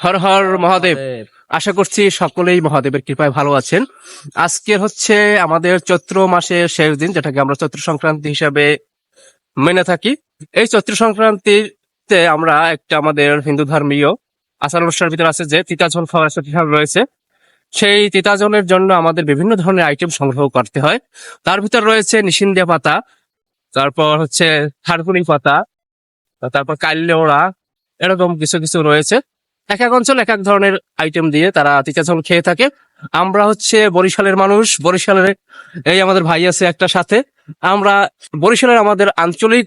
হর হর মহাদেব। মহাদেব। আশা করছি সকলেই মহাদেবের কৃপায় ভালো আছেন। আজকের হচ্ছে আমাদের চৈত্র মাসের শেষ দিন, যেটাকে আমরা চৈত্র সংক্রান্তি হিসাবে মেনে থাকি। এই চৈত্র সংক্রান্তিতে আমরা একটা আমাদের হিন্দু ধর্মীয় আচার অনুষ্ঠানের ভিতরে আছে যে তিতাঝোল খাওয়ার একটা বিভাগ রয়েছে। সেই তিতাঝোলের জন্য আমাদের বিভিন্ন ধরনের আইটেম সংগ্রহ করতে হয়। তার ভিতর রয়েছে নিশিন্দিয়া পাতা, তারপর হচ্ছে থারকুনি পাতা, তারপর কাল্লেওড়া, এরকম কিছু কিছু রয়েছে। এক এক অঞ্চল এক এক ধরনের আইটেম দিয়ে তারা তিতাঝোল খেয়ে থাকে। আমরা হচ্ছে বরিশালের মানুষ, বরিশালের এই আমাদের ভাই আছে একটা সাথে। আমরা বরিশালের আমাদের আঞ্চলিক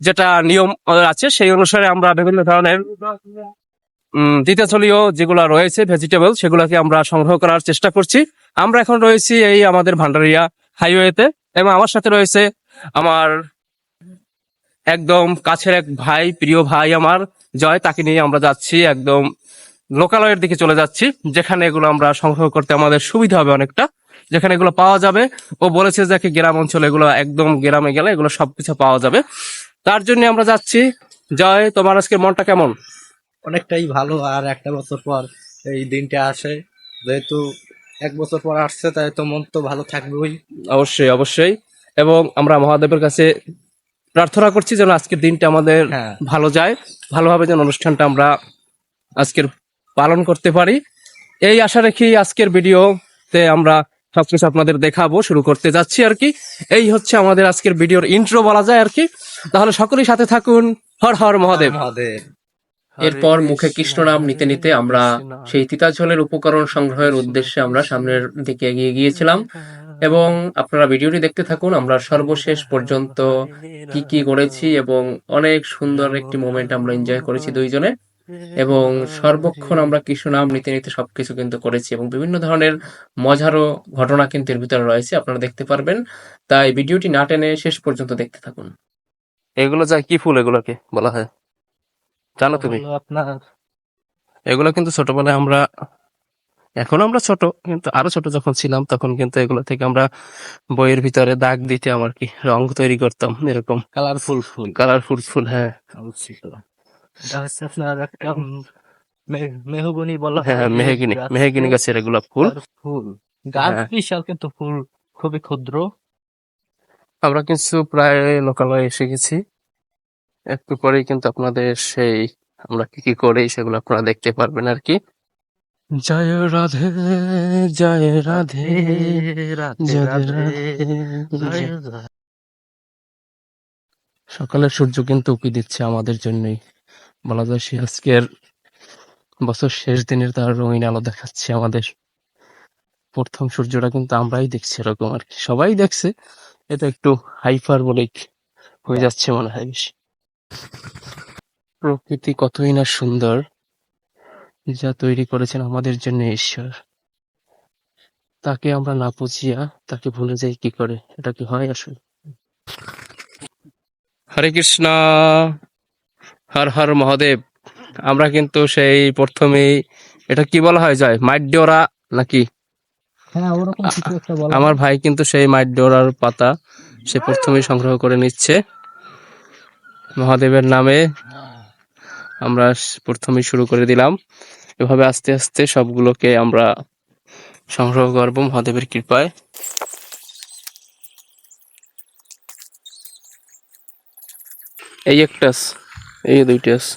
যেটা নিয়ম আছে সেই অনুসারে আমরা বিভিন্ন ধরনের তিতাঝোলীয় যেগুলো রয়েছে ভেজিটেবল, সেগুলোকে আমরা সংগ্রহ করার চেষ্টা করছি। আমরা এখন রয়েছি এই আমাদের ভান্ডারিয়া হাইওয়েতে, এবং আমার সাথে রয়েছে আমার একদম কাছের এক ভাই, প্রিয় ভাই আমার জয়। তাকে নিয়ে আমরা যাচ্ছি একদম লোকালয়ের দিকে চলে যাচ্ছি, যেখানে এগুলো আমরা সংগ্রহ করতে আমাদের সুবিধা হবে অনেকটা, যেখানে এগুলো পাওয়া যাবে। ও বলেছে যে কি গ্রাম অঞ্চলে এগুলো একদম গ্রামে গেলে এগুলো সবকিছু পাওয়া যাবে। তার জন্য আমরা যাচ্ছি। জয়, তোমার আজকে মনটা কেমন? অনেকটাই ভালো। আর একটা বছর পর এই দিনটা আসে, যেহেতু এক বছর পর আসছে, তাই তো মন তো ভালো থাকবেই। অবশ্যই অবশ্যই। এবং আমরা মহাদেবের কাছে প্রার্থনা করছি যেন আজকের দিনটা আমাদের হ্যাঁ, ভালো যায়, ভালোভাবে যেন অনুষ্ঠানটা আমরা আজকের পালন করতে পারি। এই আশা রেখেই আজকের ভিডিওতে আমরা সবকিছু আপনাদের দেখাবো, শুরু করতে যাচ্ছি আর কি। এই হচ্ছে আমাদের আজকের ভিডিওর ইন্ট্রো বলা যায় আর কি। তাহলে সকলেই সাথে থাকুন। হর হর মহাদেব। মহাদেব। এরপর মুখে কৃষ্ণ নাম নিতে নিতে আমরা সেই তিতাঝোলের উপকরণ সংগ্রহের উদ্দেশ্যে আমরা সামনের দিকে এগিয়ে গিয়েছিলাম, এবং আপনারা ভিডিওটি দেখতে থাকুন। আমরা সর্বশেষ পর্যন্ত কি কি করেছি এবং অনেক সুন্দর একটি মোমেন্ট আমরা এনজয় করেছি দুইজনে, এবং সর্বক্ষণ আমরা কৃষ্ণ নাম নিতে নিতে সবকিছু কিন্তু করেছি, এবং বিভিন্ন ধরনের মজারও ঘটনা কিন্তু এর ভিতরে রয়েছে, আপনারা দেখতে পারবেন। তাই ভিডিওটি না টেনে শেষ পর্যন্ত দেখতে থাকুন। এগুলো যা কি ফুল এগুলোকে বলা হয় জানো তুমি? হলো আপনার এগুলো কিন্তু ছোটবেলায় আমরা, এখন আমরা ছোট কিন্তু আরো ছোট যখন ছিলাম তখন কিন্তু এগুলো থেকে আমরা বইয়ের ভিতরে দাগ দিতাম আর কি, রং তৈরি করতাম এরকম কালারফুল ফুল। কালারফুল ফুল। হ্যাঁ অবশ্যই তো। এটা হচ্ছে আপনার একটা মেহগনি বলা হ্যাঁ, হয় এই মেহগিনি গাছকে। মেহগিনি গাছের এগুলো ফুল। তার ফুল গাছ হ্যাঁ, বিশাল, কিন্তু ফুল খুবই ক্ষুদ্র। আমরা কিছু প্রায় লোকালয়ে এসে গেছি। একটু পরেই কিন্তু আপনাদের সেই আমরা কি কি করি সেগুলো আপনারা দেখতে পারবেন আর কি। জয় রাধে, জয় রাধে, রাধে জয় রাধে, রাধে। জয় সকালের সূর্য কিন্তু উঁকি দিচ্ছে আমাদের জন্যই, বলা যায় সে আজকের বছর শেষ দিনের তার রঙিন আলো দেখাচ্ছে আমাদের। প্রথম সূর্যটা কিন্তু আমরাই দেখছি এরকম আর কি, সবাই দেখছে। এটা একটু হাইপারবোলিক হয়ে যাচ্ছে মনে হয় বেশি। প্রকৃতি কতই না সুন্দর, যা তৈরি করেছেন আমাদের জন্য ঈশ্বর। তাকে আমরা না বুঝিয়া তাকে ভুলে যাই কি করে? এটা কি হয় আসলে? হরে কৃষ্ণ, হর হর মহাদেব। আমরা কিন্তু সেই প্রথমেই, এটা কি বলা হয় যায়, মাইডোরা নাকি? হ্যাঁ, ওরকম কিছু একটা বলা আমার হয়। ভাই কিন্তু সেই মাইডোরার পাতা সে প্রথমেই সংগ্রহ করে নিচ্ছে মহাদেবের নামে। আমরা প্রথমেই শুরু করে দিলাম। এভাবে আস্তে আস্তে সবগুলোকে আমরা সংগ্রহ করব মহাদেবের কৃপায়। এই একটা আছে, এই দুইটা আছে,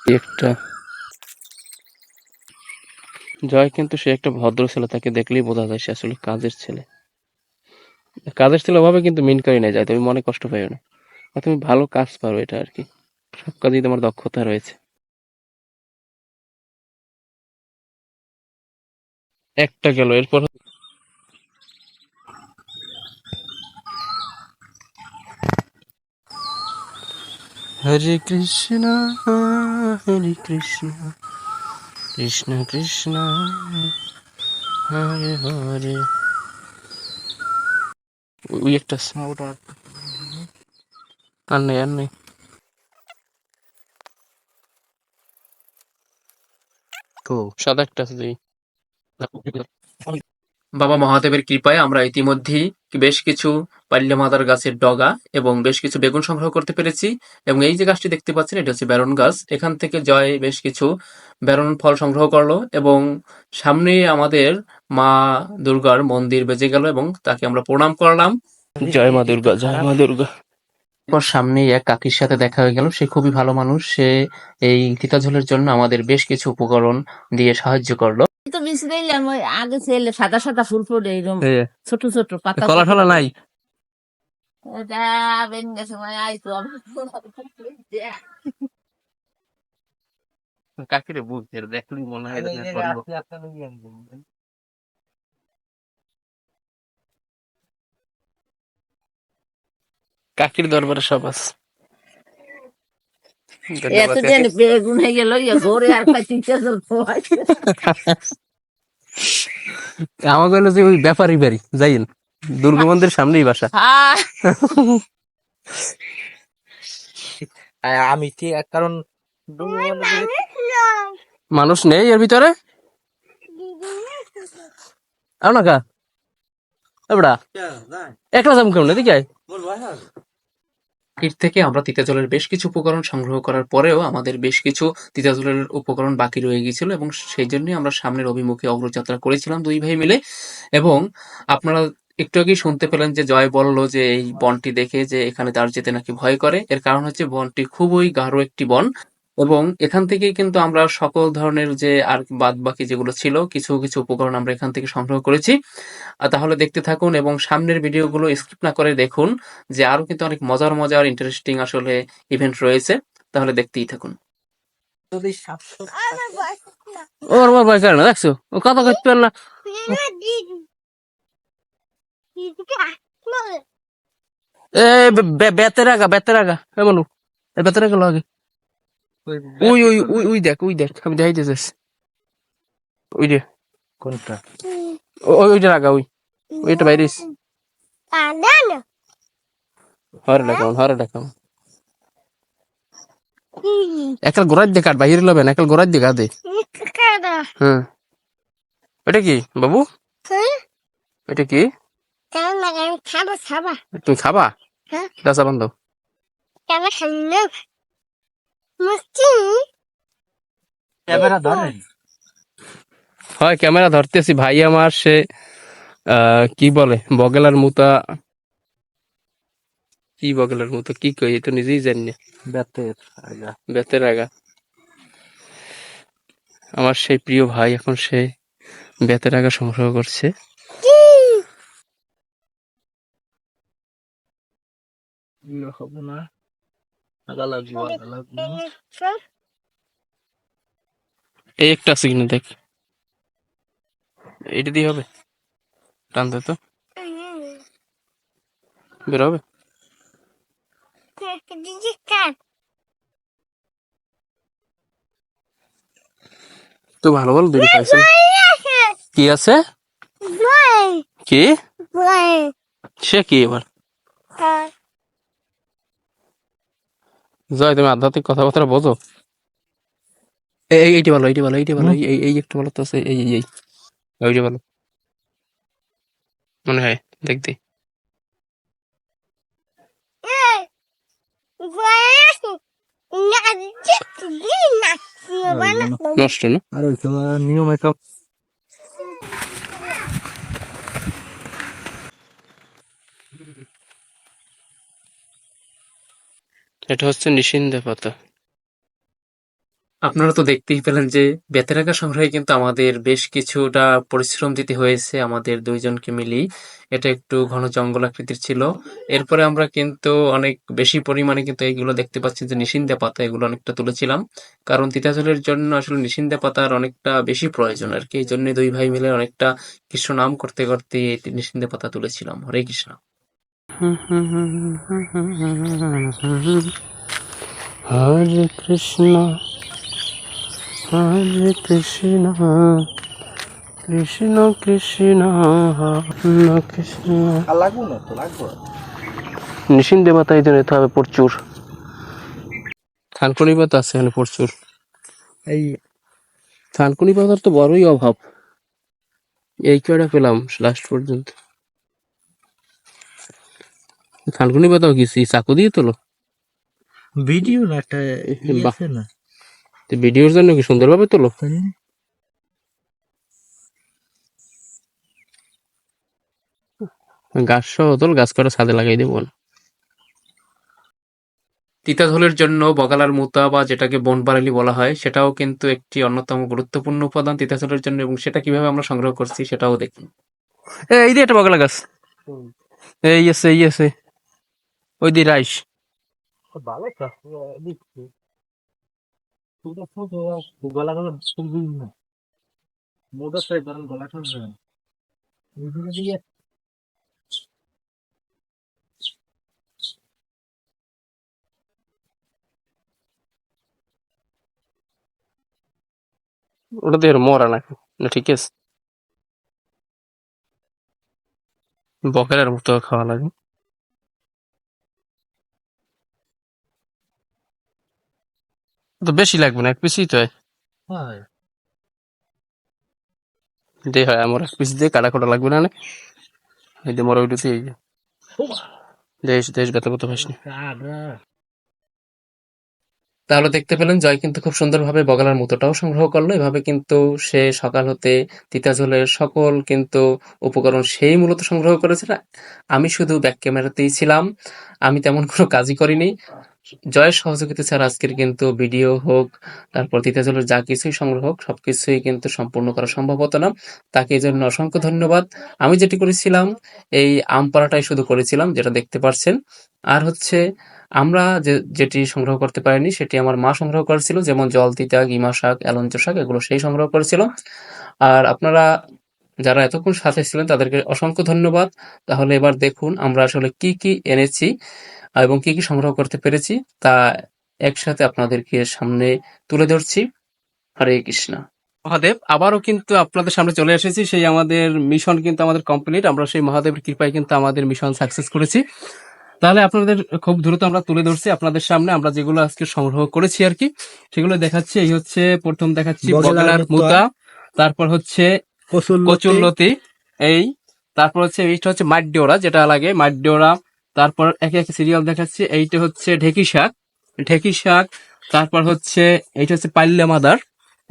এই একটা। জয় কিন্তু সে একটা ভদ্র ছেলে, তাকে দেখলেই বোঝা যায় সে আসলে কাজের ছেলে। কাজের ছেলে ওভাবে কিন্তু মিন করি না যায়, তুমি মনে কষ্ট পাইও না। আর তুমি ভালো কাজ পারো, এটা আর কি, সব কাজেই তোমার দক্ষতা রয়েছে। একটা গেল, এরপর হরে কৃষ্ণ, হরে কৃষ্ণ, কৃষ্ণ কৃষ্ণ, হরে হরে। ওই একটা আছে। ওটা আর নেই আর নেই। তো সাদা একটা আছে যেই। বাবা মহাদেবের কৃপায় আমরা ইতিমধ্যেই বেশ কিছু পাল্লা মাদার গাছের ডগা এবং বেশ কিছু বেগুন সংগ্রহ করতে পেরেছি। এবং এই যে গাছটি দেখতে পাচ্ছেন এটা হচ্ছে বেরন গাছ। এখান থেকে জয় বেশ কিছু বেরন ফল সংগ্রহ করলো এবং সামনে আমাদের মা দুর্গার মন্দির বেজে গেল এবং তাকে আমরা প্রণাম করলাম। জয় মা দুর্গা, জয় মা দুর্গা। পর সামনে এক কাকির সাথে দেখা হয়ে গেল। সে খুবই ভালো মানুষ। সে এই তিতাঝোলের জন্য আমাদের বেশ কিছু উপকরণ দিয়ে সাহায্য করলো। তো বেশি দিলাম ওই আগে ছেলে সাদা সাদা ফুল ফুটে এরকম ছোট ছোট পাতা কলা টলা নাই? এটা বেঙ্গা সময় আইতো কাকিরে বুঝতে দেখলি মনে হয় কাকির দরবারে সব আছে। এত দিন বেগুন হয়ে গেল ঘরে আর খাইতে আমাকে হলো যে ওই ব্যাপারই বাড়ি যাইন দুর্গা মন্দিরের সামনেই বাসা। আমি ঠিক কারণ মানুষ নেই এর ভিতরে। আর না কা এবড়া একলা যাম কেমন এদিকে আয়। এর থেকে আমরা তিতাজলের বেশ কিছু উপকরণ সংগ্রহ করার পরেও আমাদের বেশ কিছু তিতাজলের উপকরণ বাকি রয়ে গিয়েছিল এবং সেই জন্যই আমরা সামনের অভিমুখে অগ্রযাত্রা করেছিলাম দুই ভাই মিলে। এবং আপনারা একটু আগেই শুনতে পেলেন যে জয় বলল যে এই বনটি দেখে যে এখানে তার যেতে নাকি ভয় করে। এর কারণ হচ্ছে বনটি খুবই গাঢ় একটি বন এবং এখান থেকে কিন্তু আমরা সকল ধরনের যে আর বাদ বাকি যেগুলো ছিল কিছু কিছু উপকরণ আমরা এখান থেকে সংগ্রহ করেছি। তাহলে দেখতে থাকুন এবং সামনের ভিডিওগুলো স্কিপ না করে দেখুন যে আরো কিন্তু অনেক মজার মজার ইন্টারেস্টিং আসলে ইভেন্ট রয়েছে। তাহলে দেখতেই থাকুন। যদি 700 ওর ওর ভয় করে না দেখছো ও কথা কইতে পারে না। এ বেতের আগা এ বলু এ বেতের আগা লাগে। ওই ওই ওই ওই দেখ আমি দেখাইতেছিস ওই রে কোনটা ওই ওইটা আগা ওইটা বাইরে হরে দেখাম একাল গোড়ার দিয়ে কাট বাইরে লবেন একাল গোড়ার দিয়ে কাটে। হ্যাঁ এটা কি বাবু এটা কি তুমি খাবা? দাসা বন্ধ ক্যামেরা ধরেন হয় ক্যামেরা ধরতেছি ভাই আমার সে কি বলে বগেলার মুতা কি বগেলার মতো কি কই তো নিজেই জানি না। বেতের আগা আমার সেই প্রিয় ভাই এখন সে বেতের আগা সংগ্রহ করছে। হবে না আগা লাগবো এই একটা আছে কিনা দেখ এইটা দিয়ে হবে টানতে তো বের হবে। তো ভালো ভালো দুটো পাইছে কি আছে কি সে কি এবার জয় তুমি আধ্যাত্মিক কথাবার্তা বোঝো। এইটি ভালো এই একটু ভালো তো আছে এই ওইটা ভালো মনে হয় দেখতে নষ্ট না আর ওই নিয়ম একটা এটা হচ্ছে নিষিদ্ধ পাতা। আপনারা তো দেখতেই পেলেন যে বেতের আগা সংগ্রহে কিন্তু আমাদের বেশ কিছুটা পরিশ্রম দিতে হয়েছে আমাদের দুইজনকে মিলিয়ে। এটা একটু ঘন জঙ্গল আকৃতির ছিল। এরপরে আমরা কিন্তু অনেক বেশি পরিমাণে কিন্তু এইগুলো দেখতে পাচ্ছি যে নিষিদ্ধ পাতা এগুলো অনেকটা তুলেছিলাম। কারণ তিতাঝোলের জন্য আসলে নিষিদ্ধ পাতার অনেকটা বেশি প্রয়োজন আর কি। এই জন্য দুই ভাই মিলে অনেকটা কৃষ্ণ নাম করতে করতে এই নিষিদ্ধ পাতা তুলেছিলাম। হরে কৃষ্ণ। হরে কৃষ্ণ হরে কৃষ্ণ কৃষ্ণ কৃষ্ণ হরে কৃষ্ণ। লাগবো না তো লাগবো নিষিদ্ধ পাতা এই জন্য নিতে হবে প্রচুর। থানকুনি পাতা আছে এখানে প্রচুর। এই থানকুনি পাতার তো বড়ই অভাব। এই কয়টা পেলাম লাস্ট পর্যন্ত। থানকুনি পাতাও কি চাকু দিয়ে তোলো? ভিডিও না একটা বাহ। আছে না তো ভিডিওর জন্য কি সুন্দরভাবে তোলো? গাছ সহ তোল, গাছ করে ছাদে লাগাই দেবো। তিতাঝোলের জন্য বগালার মুতা বা যেটাকে বনবারালি বলা হয় সেটাও কিন্তু একটি অন্যতম গুরুত্বপূর্ণ উপাদান তিতাঝোলের জন্য, এবং সেটা কিভাবে আমরা সংগ্রহ করছি সেটাও দেখি। এই দিয়ে একটা বগলা গাছ, এই আছে ওই দিয়ে রাইস। ভালো গলা গলা না মোটা তো ধরেন গলা শুনছে ওটা দিয়ে মরা নাকি না? ঠিক আছে, বকের মতো খাওয়া লাগে। তো বেশি লাগবে না, এক পিসই তো হয়। হয় দিয়ে হয় আমার এক পিস দিয়ে কাটা খোটা লাগবে না অনেক। এই দিয়ে মরা উঠেছে, এই যে দেশ দেশ ব্যথা করতে পারিস না। তাহলে দেখতে পেলেন জয় কিন্তু খুব সুন্দরভাবে বগালার মুতোটাও সংগ্রহ করলো। এভাবে কিন্তু সে সকাল হতে তিতাঝোলের সকল কিন্তু উপকরণ সেই মূলত সংগ্রহ করেছে। আমি শুধু ব্যাক ক্যামেরাতেই ছিলাম, আমি তেমন কোনো কাজই করিনি। জয়ের সহযোগিতা ছাড়া আজকের কিন্তু ভিডিও হোক, তারপর তিতাঝোলের যা কিছুই সংগ্রহ হোক, সবকিছুই কিন্তু সম্পূর্ণ করা সম্ভব হতো না। তাকে এই জন্য অসংখ্য ধন্যবাদ। আমি যেটি করেছিলাম এই আম পাড়াটাই শুধু করেছিলাম, যেটা দেখতে পাচ্ছেন। আর হচ্ছে আমরা যেটি সংগ্রহ করতে পারিনি সেটি আমার মা সংগ্রহ করেছিল, যেমন জল তিতা, গিমা শাক, এলঞ্চ শাক, এগুলো সেই সংগ্রহ করেছিল। আর আপনারা যারা এতক্ষণ সাথে ছিলেন তাদেরকে অসংখ্য ধন্যবাদ। তাহলে এবার দেখুন আমরা আসলে কি কি এনেছি এবং কি কি সংগ্রহ করতে পেরেছি তা একসাথে আপনাদেরকে সামনে তুলে ধরছি। হরে কৃষ্ণ। মহাদেব, আবারও কিন্তু আপনাদের সামনে চলে এসেছি। সেই আমাদের মিশন কিন্তু আমাদের কমপ্লিট, আমরা সেই মহাদেবের কৃপায় কিন্তু আমাদের মিশন সাকসেস করেছি। তাহলে আপনাদের খুব দ্রুত আমরা তুলে ধরছি আপনাদের সামনে আমরা যেগুলো আজকে সংগ্রহ করেছি আর কি, সেগুলো দেখাচ্ছি। এই হচ্ছে প্রথম দেখাচ্ছি বগলার মুতা, তারপর হচ্ছে কচুরলতি, এই তারপর হচ্ছে এইটা হচ্ছে মাড্ডিওরা, যেটা লাগে মাড্ডিওরা। তারপর একে একে সিরিয়াল দেখাচ্ছি। এইটা হচ্ছে ঢেকি শাক, তারপর হচ্ছে এইটা হচ্ছে পাল্লে মাদার,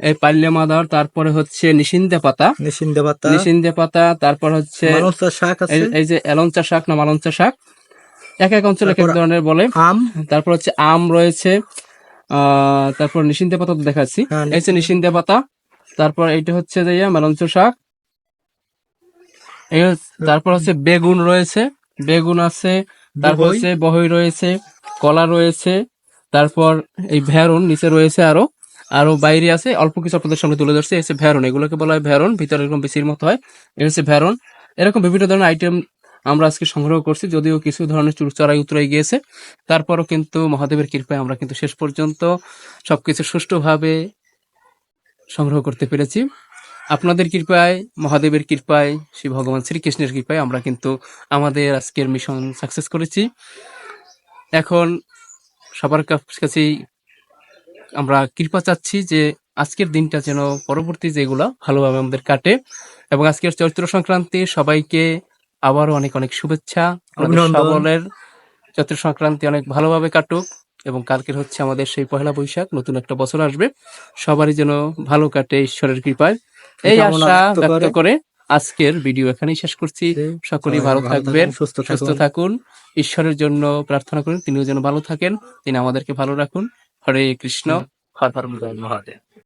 এই পাল্লে মাদার। তারপরে হচ্ছে নিশিন্দে পাতা, তারপর হচ্ছে শাক আছে এই যে এলঞ্চা শাক না মালঞ্চা শাক, এক এক অঞ্চলে এক এক ধরনের বলে। আম তারপর হচ্ছে আম রয়েছে, তারপর নিশিন্দে পাতা তো দেখাচ্ছি, এই যে নিশিন্দে পাতা। তারপর এইটা হচ্ছে যে মালঞ্চ শাক, তারপর হচ্ছে বেগুন রয়েছে, বেগুন আছে, তারপর হচ্ছে বহই রয়েছে, কলা রয়েছে, তারপর এই ভেরন নিচে রয়েছে, আরো আরো বাইরে আছে। অল্প কিছু আপনাদের সামনে তুলে ধরছে। এই হচ্ছে ভেরন, এগুলোকে বলা হয় ভেরন, ভিতরে এরকম বেশির মতো হয়, এই হচ্ছে ভেরন। এরকম বিভিন্ন ধরনের আইটেম আমরা আজকে সংগ্রহ করছি, যদিও কিছু ধরনের চড়াই উতরাই গিয়েছে, তারপরও কিন্তু মহাদেবের কৃপায় আমরা কিন্তু শেষ পর্যন্ত সবকিছু সুষ্ঠুভাবে সংগ্রহ করতে পেরেছি। আপনাদের কৃপায়, মহাদেবের কৃপায়, শ্রী ভগবান শ্রীকৃষ্ণের কৃপায় আমরা কিন্তু আমাদের আজকের মিশন সাকসেস করেছি। এখন সবার কাছেই আমরা কৃপা চাচ্ছি যে আজকের দিনটা যেন পরবর্তী যেগুলো ভালোভাবে আমাদের কাটে, এবং আজকের চৈত্র সংক্রান্তি সবাইকে আবারও অনেক অনেক শুভেচ্ছা। আমাদের সকলের চৈত্র সংক্রান্তি অনেক ভালোভাবে কাটুক, এবং কালকের হচ্ছে আমাদের সেই পহেলা বৈশাখ, নতুন একটা বছর আসবে, সবারই যেন ভালো কাটে ঈশ্বরের কৃপায়, এই আশা ব্যক্ত করে আজকের ভিডিও এখানেই শেষ করছি। সকলেই ভালো থাকবেন, সুস্থ থাকুন, ঈশ্বরের জন্য প্রার্থনা করুন তিনিও যেন ভালো থাকেন, তিনি আমাদেরকে ভালো রাখুন। হরে কৃষ্ণ, হর হর মহাদেব।